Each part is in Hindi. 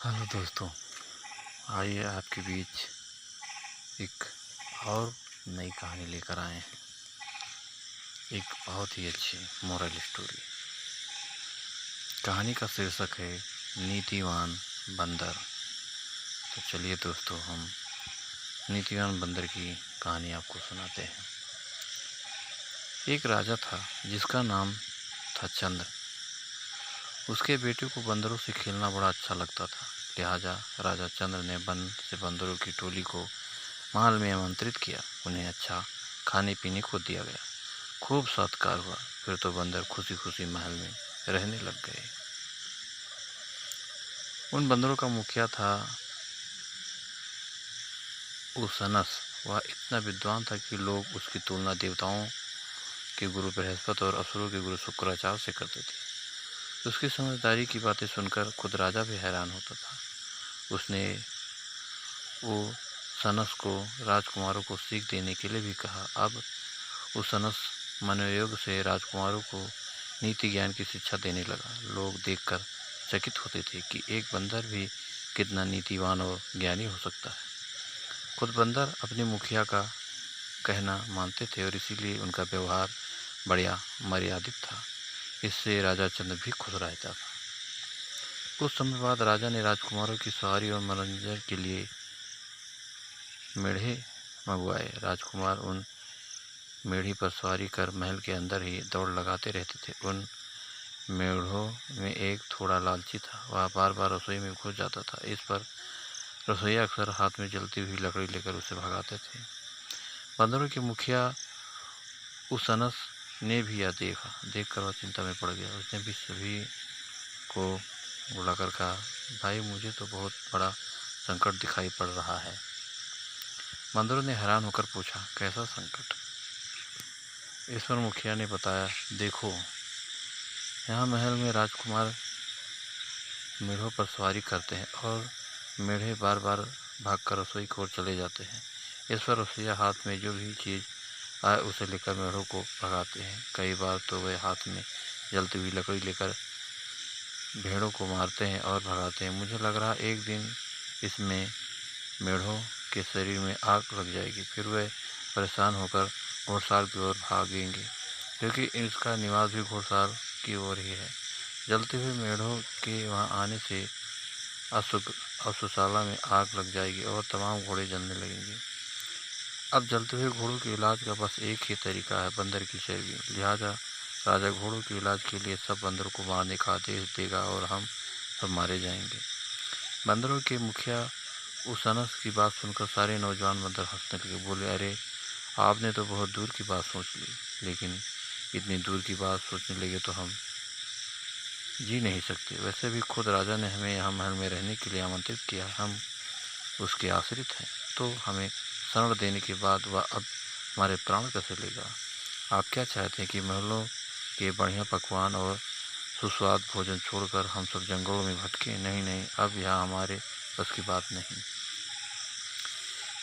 हेलो दोस्तों, आइए आपके बीच एक और नई कहानी लेकर आए हैं। एक बहुत ही अच्छी मोरल स्टोरी। कहानी का शीर्षक है नीतिवान बंदर। तो चलिए दोस्तों, हम नीतिवान बंदर की कहानी आपको सुनाते हैं। एक राजा था जिसका नाम था चंद्र। उसके बेटे को बंदरों से खेलना बड़ा अच्छा लगता था। लिहाजा राजा चंद्र ने वन से बंदरों की टोली को महल में आमंत्रित किया। उन्हें अच्छा खाने पीने को दिया गया। खूब सत्कार हुआ। फिर तो बंदर खुशी खुशी महल में रहने लग गए। उन बंदरों का मुखिया था उसनस। वह इतना विद्वान था कि लोग उसकी तुलना देवताओं के गुरु बृहस्पति और असुरों के गुरु शुक्राचार्य से करते थे। उसकी समझदारी की बातें सुनकर खुद राजा भी हैरान होता था। उसने वो सनस को राजकुमारों को सीख देने के लिए भी कहा। अब उसनस मनोयोग से राजकुमारों को नीति ज्ञान की शिक्षा देने लगा। लोग देखकर चकित होते थे कि एक बंदर भी कितना नीतिवान और ज्ञानी हो सकता है। खुद बंदर अपने मुखिया का कहना मानते थे और इसीलिए उनका व्यवहार बढ़िया मर्यादित था। इससे राजा चंद्र भी खुश रहता था। कुछ समय बाद राजा ने राजकुमारों की सवारी और मनोरंजन के लिए मेढ़े मंगवाए। राजकुमार उन मेढ़ी पर सवारी कर महल के अंदर ही दौड़ लगाते रहते थे। उन मेढ़ों में एक थोड़ा लालची था। वह बार बार रसोई में घुस जाता था। इस पर रसोईया अक्सर हाथ में जलती हुई लकड़ी लेकर उसे भगाते थे। बंदरों के मुखिया उसनस ने भी यह देखकर वह चिंता में पड़ गया। उसने भी सभी को बुलाकर कहा, भाई मुझे तो बहुत बड़ा संकट दिखाई पड़ रहा है। बंदरों ने हैरान होकर पूछा, कैसा संकट? इस पर मुखिया ने बताया, देखो, यहाँ महल में राजकुमार मेढ़ों पर सवारी करते हैं और मेढ़े बार बार भागकर रसोई की ओर चले जाते हैं। इस पर रसोईया हाथ में जो भी चीज़ आए उसे लेकर मेढ़ों को भगाते हैं। कई बार तो वे हाथ में जलती हुई लकड़ी लेकर भेड़ों को मारते हैं और भगाते हैं। मुझे लग रहा एक दिन इसमें मेढ़ों के शरीर में आग लग जाएगी। फिर वे परेशान होकर घोड़साल की ओर भागेंगे, क्योंकि इसका निवास भी घोड़साल की ओर ही है। जलते हुए मेढ़ों के वहाँ आने से अश्वशाला में आग लग जाएगी और तमाम घोड़े जलने लगेंगे। अब जलते हुए घोड़ों के इलाज का बस एक ही तरीका है, बंदर की चर्बी। लिहाजा राजा घोड़ों के इलाज के लिए सब बंदरों को मारने का आदेश देगा और हम सब मारे जाएंगे। बंदरों के मुखिया उसनस की बात सुनकर सारे नौजवान बंदर हंसने लगे। बोले, अरे आपने तो बहुत दूर की बात सोच ली, लेकिन इतनी दूर की बात सोचने लगे तो हम जी नहीं सकते। वैसे भी खुद राजा ने हमें यहाँ महल में रहने के लिए आमंत्रित किया। हम उसके आश्रित हैं, तो हमें शरण देने के बाद वह अब हमारे प्राण कैसे लेगा? आप क्या चाहते हैं कि महलों के बढ़िया पकवान और सुस्वाद भोजन छोड़कर हम सब जंगलों में भटकें? नहीं नहीं, अब यहाँ हमारे बस की बात नहीं।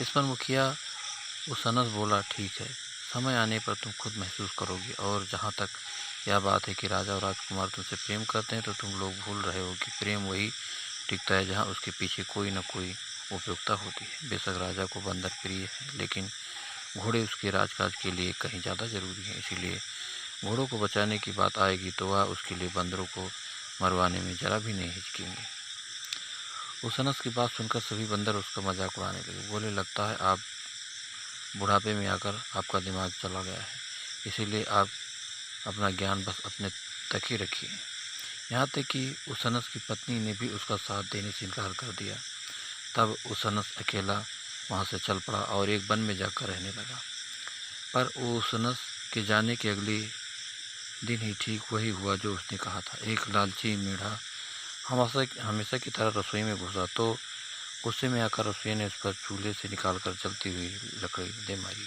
इस पर मुखिया उसनस बोला, ठीक है, समय आने पर तुम खुद महसूस करोगे। और जहाँ तक यह बात है कि राजा और राजकुमार तुमसे प्रेम करते हैं, तो तुम लोग भूल रहे हो कि प्रेम वही टिकता है जहाँ उसके पीछे कोई न कोई उपयोगिता होती है। बेशक राजा को बंदर प्रिय है, लेकिन घोड़े उसके राजकाज के लिए कहीं ज़्यादा जरूरी है। इसीलिए घोड़ों को बचाने की बात आएगी तो वह उसके लिए बंदरों को मरवाने में जरा भी नहीं हिचकेंगे। उसनस की बात सुनकर सभी बंदर उसका मजाक उड़ाने लगे। बोले, लगता है आप बुढ़ापे में आकर आपका दिमाग चला गया है, इसीलिए आप अपना ज्ञान बस अपने तक ही रखिए। यहाँ तक कि उसनस की पत्नी ने भी उसका साथ देने से इनकार कर दिया। तब उसनस अकेला वहाँ से चल पड़ा और एक वन में जाकर रहने लगा। पर उसनस के जाने के अगले दिन ही ठीक वही हुआ जो उसने कहा था। एक लालची मेढ़ा हमेशा हमेशा की तरह रसोई में घुसा तो गुस्से में आकर रसोई ने उस पर चूल्हे से निकालकर जलती हुई लकड़ी दे मारी।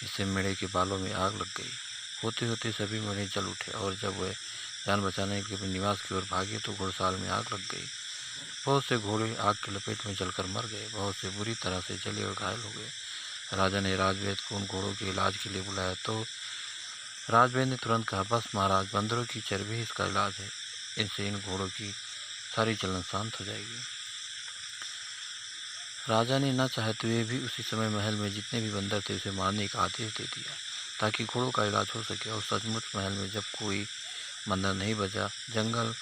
इससे मेढ़े के बालों में आग लग गई। होते होते सभी मेढ़े जल उठे और जब वह जान बचाने के लिए निवास की ओर भागे तो घोड़साल में आग लग गई। बहुत से घोड़े आग की लपेट में जलकर मर गए। बहुत से बुरी तरह से जले और घायल हो गए। राजा ने राजवैद्य को उन घोड़ों के इलाज के लिए बुलाया तो राजवैद्य ने तुरंत कहा, बस महाराज, बंदरों की चर्बी ही इसका इलाज है। इनसे इन घोड़ों की सारी जलन शांत हो जाएगी। राजा ने न चाहते हुए भी उसी समय महल में जितने भी बंदर थे उसे मारने का आदेश दे दिया ताकि घोड़ों का इलाज हो सके। और सचमुच महल में जब कोई बंदर नहीं बचा, जंगल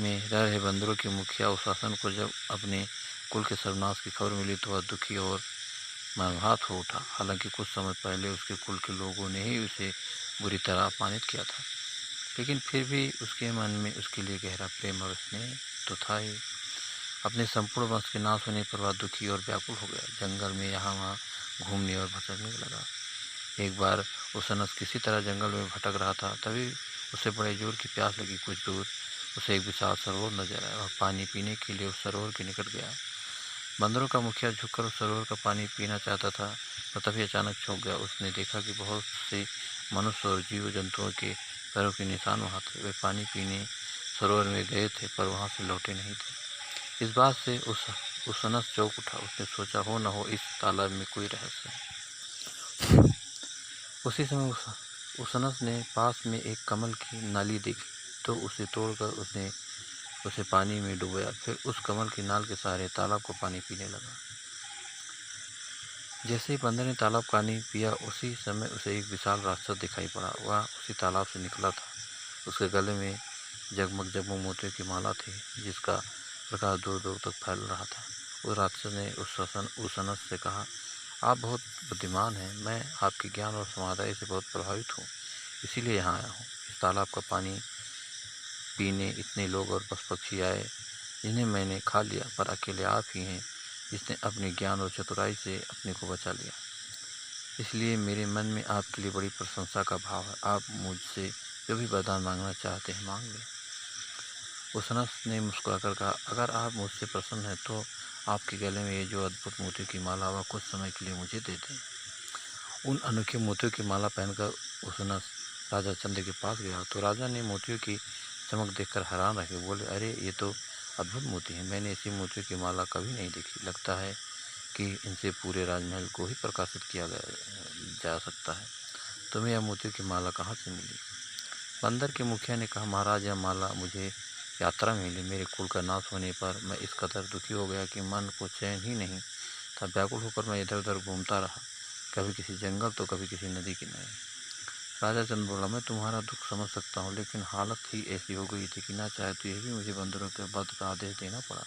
में रह रहे बंदरों के मुखिया उस शासन को जब अपने कुल के सर्वनाश की खबर मिली तो वह दुखी और मर्माहत हो उठा। हालांकि कुछ समय पहले उसके कुल के लोगों ने ही उसे बुरी तरह अपमानित किया था, लेकिन फिर भी उसके मन में उसके लिए गहरा प्रेम और स्नेह तो था ही। अपने संपूर्ण वंश के नाश होने पर वह दुखी और व्याकुल हो गया। जंगल में यहाँ वहाँ घूमने और भटकने लगा। एक बार उसनस किसी तरह जंगल में भटक रहा था, तभी उसे बड़े जोर की प्यास लगी। कुछ दूर उसे एक विशाल सरोवर नजर आया। वह पानी पीने के लिए उस सरोवर के निकट गया। बंदरों का मुखिया झुककर उस सरोवर का पानी पीना चाहता था, पर तभी अचानक चौंक गया। उसने देखा कि बहुत से मनुष्य और जीव जंतुओं के पैरों के निशान वहाँ थे। वे पानी पीने सरोवर में गए थे, पर वहाँ से लौटे नहीं थे। इस बात से उसनस चौंक उठा। उसने सोचा, हो न हो इस तालाब में कोई रहस्य है। उसी समय उसनस ने पास में एक कमल की नाली देखी, तो उसे तोड़कर उसने उसे पानी में डुबोया। फिर उस कमल की नाल के सहारे तालाब को पानी पीने लगा। जैसे ही बंदर ने तालाब का पानी पिया, उसी समय उसे एक विशाल राक्षस दिखाई पड़ा। वह उसी तालाब से निकला था। उसके गले में जगमग जगमग मोतियों की माला थी, जिसका प्रकाश दूर दूर तक फैल रहा था। उस राक्षस ने उसनस से कहा, आप बहुत बुद्धिमान हैं। मैं आपके ज्ञान और समाधान से बहुत प्रभावित हूँ, इसीलिए यहाँ आया हूँ। इस तालाब का पानी पीने इतने लोग और पशु पक्षी आए, जिन्हें मैंने खा लिया, पर अकेले आप ही हैं जिसने अपने ज्ञान और चतुराई से अपने को बचा लिया। इसलिए मेरे मन में आपके लिए बड़ी प्रशंसा का भाव है। आप मुझसे जो भी वरदान मांगना चाहते हैं मांग लें। उसनस ने मुस्कुराकर कहा, अगर आप मुझसे प्रसन्न हैं तो आपके गले में ये जो अद्भुत मोतियों की माला वह कुछ समय के लिए मुझे दे दें। उन अनोखे मोतियों की माला पहनकर उसनस राजा चंद्र के पास गया तो राजा ने मोतियों की चमक देखकर हैरान रह गए। बोले, अरे ये तो अद्भुत मोती हैं। मैंने ऐसी मोतियों की माला कभी नहीं देखी। लगता है कि इनसे पूरे राजमहल को ही प्रकाशित किया जा सकता है। तुम्हें यह मोतियों की माला कहाँ से मिली? बंदर के मुखिया ने कहा, महाराज यह माला मुझे यात्रा में मिली। मेरे कुल का नाश होने पर मैं इस कदर दुखी हो गया कि मन को चैन ही नहीं था। व्याकुल होकर मैं इधर उधर घूमता रहा, कभी किसी जंगल तो कभी किसी नदी किनारे। राजा चंद्र बोला, मैं तुम्हारा दुख समझ सकता हूँ, लेकिन हालत ही ऐसी हो गई थी कि ना चाहे तो यह भी मुझे बंदरों के वध का आदेश देना पड़ा।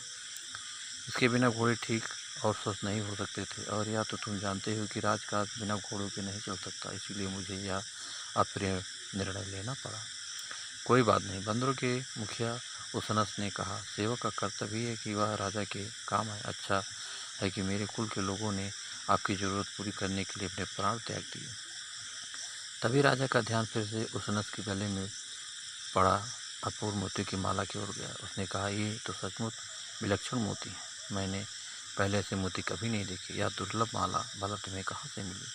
इसके बिना घोड़े ठीक और स्वस्थ नहीं हो सकते थे, और या तो तुम जानते हो कि राजकाज बिना घोड़ों के नहीं चल सकता, इसीलिए मुझे यह अप्रिय निर्णय लेना पड़ा। कोई बात नहीं, बंदरों के मुखिया उसनस ने कहा, सेवक का कर्तव्य है कि वह राजा के काम आए। अच्छा है कि मेरे कुल के लोगों ने आपकी जरूरत पूरी करने के लिए अपने प्राण त्याग दिए। तभी राजा का ध्यान फिर से उसनस के गले में पड़ा अपूर्व मोती की माला की ओर गया। उसने कहा, ये तो सचमुच विलक्षण मोती है। मैंने पहले ऐसे मोती कभी नहीं देखे। यह दुर्लभ माला भला तुम्हें कहाँ से मिली?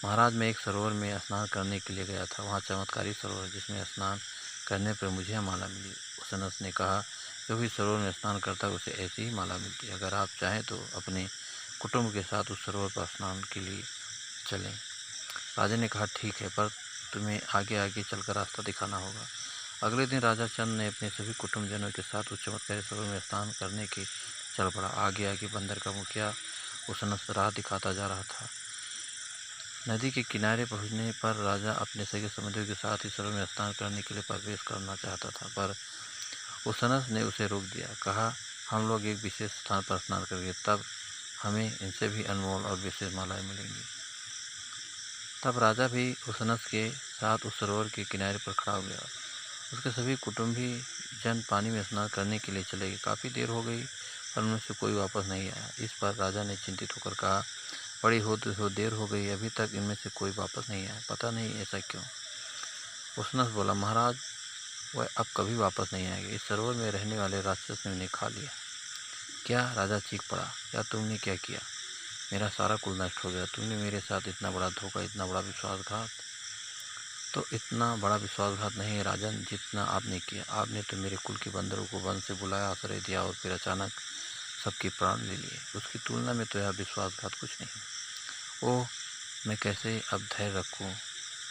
महाराज, मैं एक सरोवर में स्नान करने के लिए गया था। वहाँ चमत्कारी सरोवर जिसमें स्नान करने पर मुझे यह माला मिली। उसनस ने कहा, जो भी सरोवर में स्नान करता है उसे ऐसी ही माला मिलती है। अगर आप चाहें तो अपने कुटुंब के साथ उस सरोवर पर स्नान के लिए चलें। राजा ने कहा, ठीक है, पर तुम्हें आगे आगे चलकर रास्ता दिखाना होगा। अगले दिन राजा चंद्र ने अपने सभी कुटुंबजनों के साथ उस चमत्कारी सरोवर में स्नान करने के चल पड़ा। आगे आगे बंदर का मुखिया उसनस राह दिखाता जा रहा था। नदी के किनारे पहुंचने पर राजा अपने सगे संबंधियों के साथ ही सरोवर में स्नान करने के लिए प्रवेश करना चाहता था, पर उसनस ने उसे रोक दिया। कहा, हम लोग एक विशेष स्थान पर स्नान करेंगे, तब हमें इनसे भी अनमोल और विशेष मालाएं मिलेंगी। तब राजा भी उसनस के साथ उस सरोवर के किनारे पर खड़ा हो गया। उसके सभी कुटुंबी जन पानी में स्नान करने के लिए चले गए। काफ़ी देर हो गई, पर उनमें से कोई वापस नहीं आया। इस पर राजा ने चिंतित होकर कहा, बड़ी हो देर हो गई, अभी तक इनमें से कोई वापस नहीं आया, पता नहीं ऐसा क्यों। उसनस बोला, महाराज, वह अब कभी वापस नहीं आएंगे। इस सरोवर में रहने वाले राक्षस ने उन्हें खा लिया। क्या? राजा चीख पड़ा, क्या तुमने क्या किया? मेरा सारा कुल नष्ट हो गया। तुमने मेरे साथ इतना बड़ा धोखा, इतना बड़ा विश्वासघात। तो इतना बड़ा विश्वासघात नहीं है राजन जितना आपने किया। आपने तो मेरे कुल के बंदरों को वन से बुलाया, आश्रय दिया और फिर अचानक सबके प्राण ले लिए। उसकी तुलना में तो यह विश्वासघात कुछ नहीं। ओह, मैं कैसे अब धैर्य रखूं,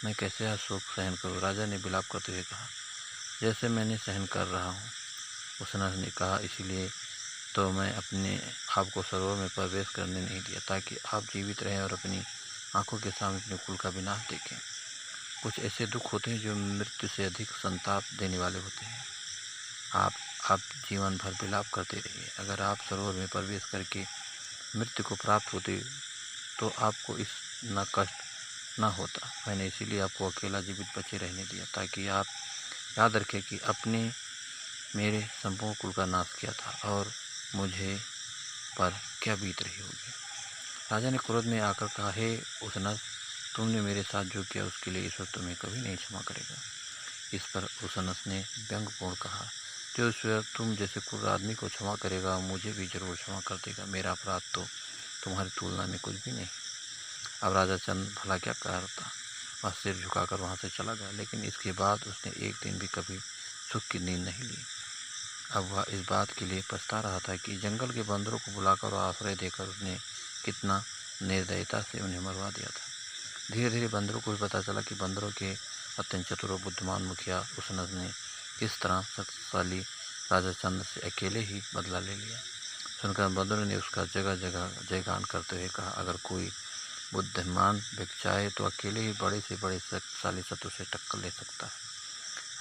मैं कैसे यह शोक सहन करूं? राजा ने विलाप करते हुए कहा, जैसे मैंने सहन कर रहा हूं। उसने कहा, इसीलिए तो मैं अपने आप को सरोवर में प्रवेश करने नहीं दिया, ताकि आप जीवित रहें और अपनी आंखों के सामने अपने कुल का विनाश देखें। कुछ ऐसे दुख होते हैं जो मृत्यु से अधिक संताप देने वाले होते हैं। आप जीवन भर विलाप करते रहिए। अगर आप सरोवर में प्रवेश करके मृत्यु को प्राप्त होते तो आपको इस न कष्ट न होता। मैंने इसीलिए आपको अकेला जीवित बचे रहने दिया, ताकि आप याद रखें कि अपने मेरे संपूर्ण कुल का नाश किया था और मुझे पर क्या बीत रही होगी। राजा ने क्रोध में आकर कहा, हे उसनस, तुमने मेरे साथ जो किया उसके लिए ईश्वर तुम्हें कभी नहीं क्षमा करेगा। इस पर उसनस ने व्यंग्यपूर्ण कहा, जो ईश्वर तुम जैसे क्रूर आदमी को क्षमा करेगा, मुझे भी जरूर क्षमा कर देगा। मेरा अपराध तो तुम्हारी तुलना में कुछ भी नहीं। अब राजा चंद भला क्या करता, वह सिर झुकाकर वहाँ से चला गया। लेकिन इसके बाद उसने एक दिन भी कभी सुख की नींद नहीं ली। अब वह इस बात के लिए पछता रहा था कि जंगल के बंदरों को बुलाकर और आश्रय देकर उसने कितना निर्दयता से उन्हें मरवा दिया था। धीरे धीरे बंदरों को भी पता चला कि बंदरों के अत्यंत चतुर और बुद्धिमान मुखिया उसनस ने किस तरह शक्तिशाली राजा चंद्र से अकेले ही बदला ले लिया। सुनकर बंदरों ने उसका जगह जगह जयगान करते हुए कहा, अगर कोई बुद्धिमान व्यक्ति चाहे तो अकेले ही बड़े से बड़े शक्तिशाली शत्रु से टक्कर ले सकता है।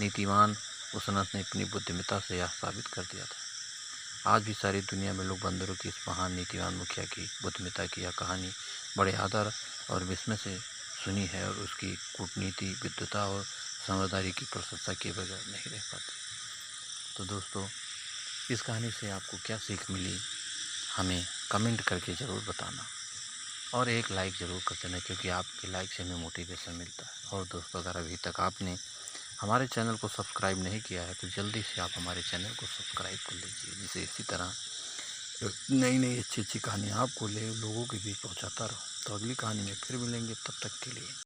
नीतिवान उसनस ने अपनी बुद्धिमत्ता से यह साबित कर दिया था। आज भी सारी दुनिया में लोग बंदरों की इस महान नीतिवान मुखिया की बुद्धिमत्ता की यह कहानी बड़े आदर और विस्मय से सुनी है, और उसकी कूटनीति, विद्वता और समझदारी की प्रशंसा के बगैर नहीं रह पाती। तो दोस्तों, इस कहानी से आपको क्या सीख मिली हमें कमेंट करके ज़रूर बताना, और एक लाइक ज़रूर कर देना, क्योंकि आपके लाइक से हमें मोटिवेशन मिलता है। और दोस्तों, अगर अभी तक आपने हमारे चैनल को सब्सक्राइब नहीं किया है तो जल्दी से आप हमारे चैनल को सब्सक्राइब कर लीजिए, जिससे इसी तरह नई नई अच्छी अच्छी कहानियाँ आपको लोगों के बीच पहुंचाता रहूं। तो अगली कहानी में फिर मिलेंगे, तब तक के लिए।